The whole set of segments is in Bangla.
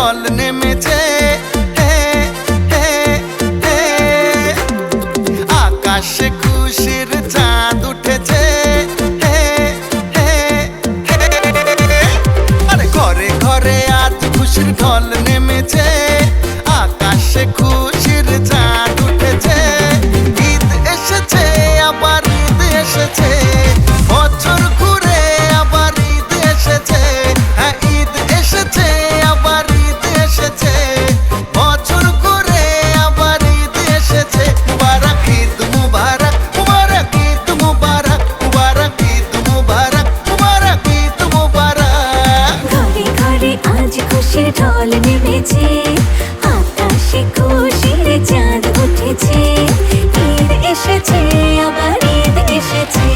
ঢল নেমেছে, আকাশে খুশির চাঁদ উঠেছে, আরে ঘরে ঘরে আজ খুশির ঢল নেমেছে, আকাশে খুশির চাঁদ উঠেছে। ঈদ এসেছে আবার ঈদ এসেছে, বছর ঘুরে আবার ঈদ এসেছে, হ্যাঁ ঈদ এসেছে আবার ঈদ এসেছে, বছর ঘুরে আবার ঈদ এসেছে। মুবারক ঈদ মুবারক, মুবারক ঈদ মুবারক, মুবারক ঈদ মুবারক, মুবারক ঈদ মুবারক। ঘরে ঘরে আজ খুশির ঢল নেমেছে, আকাশে খুশির চাঁদ উঠেছে। ঈদ এসেছে আবার ঈদ এসেছে,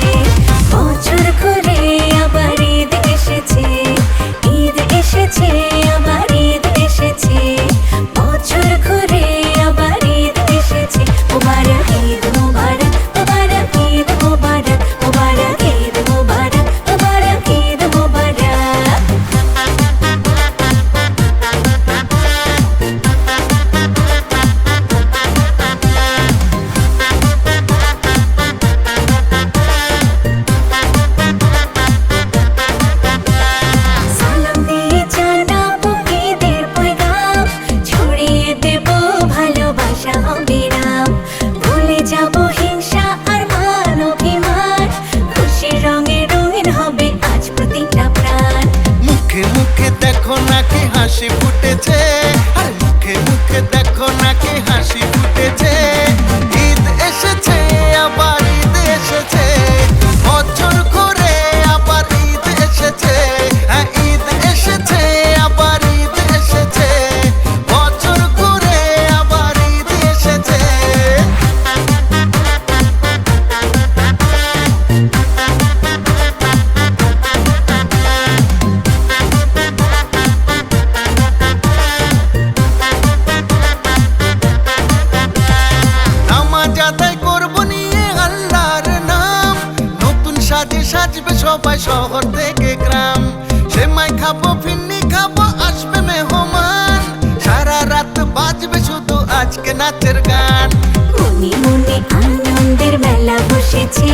বছর ঘুরে আবার ঈদ এসেছে। ঈদ এসেছে আবার ঈদ এসেছে, বছর ঘুরে আবার ঈদ এসেছে। মুবারক ঈদ মুবারক, মুবারক ঈদ মুবারক, মুবারক ঈদ মুবারক, মুবারক ঈদ মুবারক। সালাম দিয়ে জানাবো ঈদের পয়গাম, ছড়িয়ে দেব ভালোবাসা অবিরাম। ভুলে যাব হিংসা আর মান অভিমান, খুশির রঙে রঙিন হবে আজ প্রতিটা প্রাণ। মুখে মুখে দেখো নাকি হাসি ফুটেছে, আর মুখে মুখে দেখো নাকি হাসি ফুটেছে। ঈদ এসেছে আবার ঈদ এসেছে, বছর ঘুরে আবার ঈদ এসেছে, হ্যাঁ ঈদ এসেছে আবার ঈদ এসেছে, বছর ঘুরে আবার ঈদ এসেছে। নামাজ আদায় করবো নিয়ে আল্লাহর নাম, নতুন সাজে সাজবে সবাই শহর থেকে গ্রাম। সেমাই খাবো ফিন্নি খাবো আসবে মেহমান, সারা রাত বাজবে শুধু আজকে নাচের গান। মনে মনে আনন্দের মেলা বসেছে,